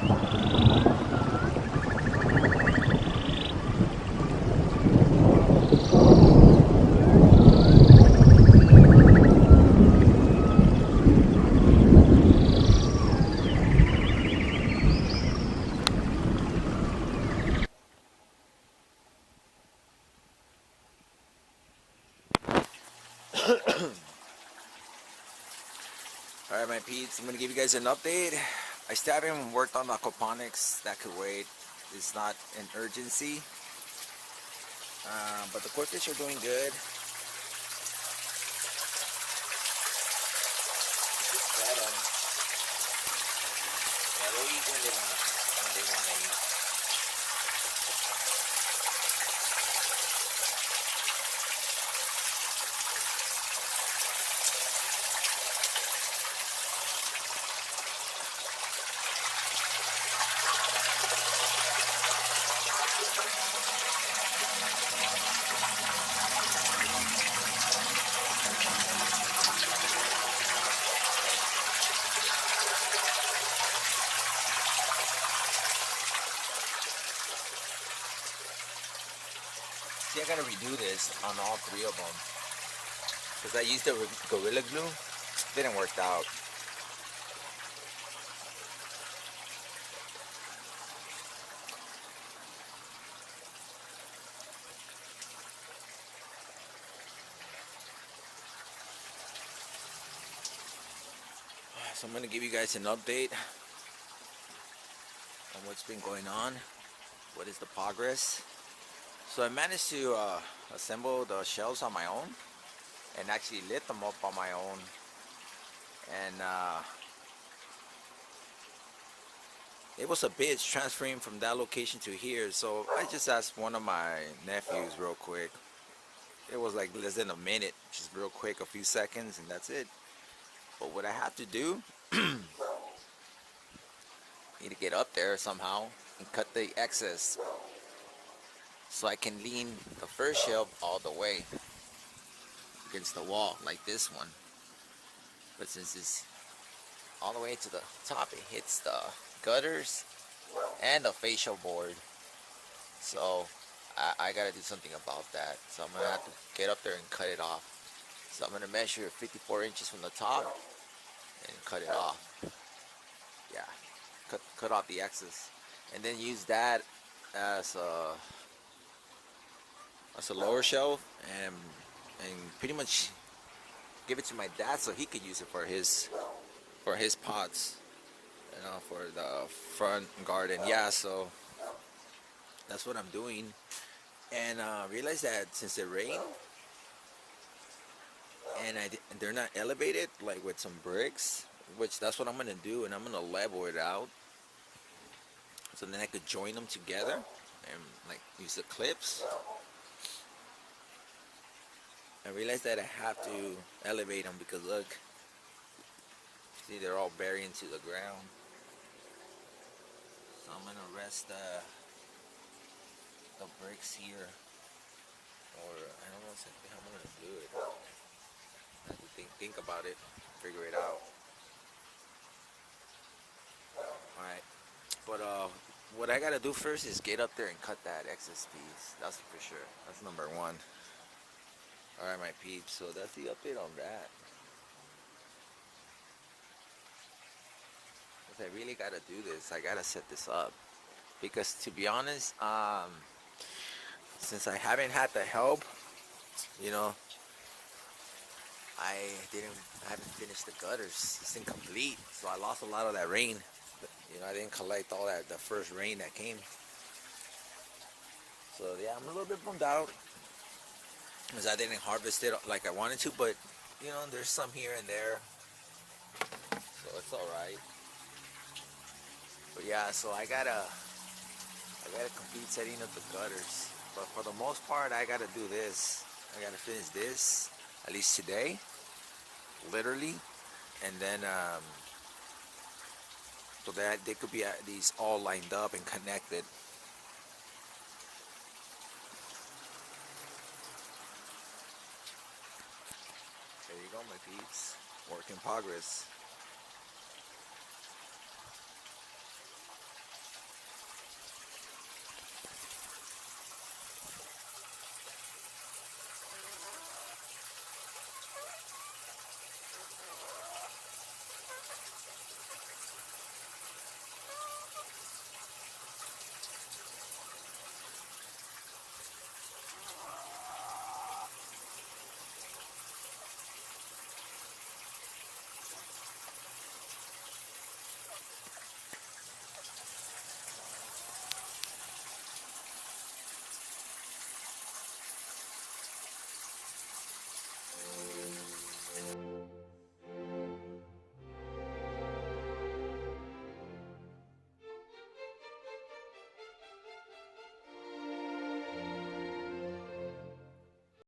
Alright, my peeps, I'm going to give you guys an update. I still haven't worked on the aquaponics. That could wait. It's not an urgency. But the koi fish are doing good. Just fed them. Yeah, they'll eat when they want to eat. See, I got to redo this on all three of them. Because I used the Gorilla Glue. Didn't work out. So I'm going to give you guys an update on what's been going on. What is the progress? So I managed to assemble the shells on my own and actually lit them up on my own. And it was a bitch transferring from that location to here. So I just asked one of my nephews real quick. It was like less than a minute, just real quick, a few seconds, and that's it. But what I have to do, need to get up there somehow and cut the excess so I can lean the first shelf all the way against the wall like this one. But since it's all the way to the top, it hits the gutters and the facial board. So I gotta do something about that. So I'm gonna have to get up there and cut it off. So I'm gonna measure 54 inches from the top and cut it off. Yeah, cut off the excess, and then use that as a lower shelf, and pretty much give it to my dad so he could use it for his pots, for the front garden. Yeah, so that's what I'm doing. And realize that since it rained and they're not elevated like with some bricks, which that's what I'm gonna do, and I'm gonna level it out so then I could join them together and like use the clips. I realized that I have to elevate them because look, see, they're all burying to the ground. So I'm gonna rest the bricks here, or I don't know exactly how I'm gonna do it. I have to think about it, figure it out. All right, but what I gotta do first is get up there and cut that excess piece. That's for sure. That's number one. All right, my peeps. So that's the update on that. I really gotta do this. I gotta set this up because, to be honest, since I haven't had the help, you know, I haven't finished the gutters. It's incomplete, so I lost a lot of that rain. I didn't collect all the first rain that came. So yeah, I'm a little bit bummed out because I didn't harvest it like I wanted to, but there's some here and there, so it's all right. But yeah, so I gotta complete setting up the gutters. But for the most part, I gotta do this. I gotta finish this at least today, literally, and then so that they could be at least all lined up and connected. There you go, my peeps. Work in progress.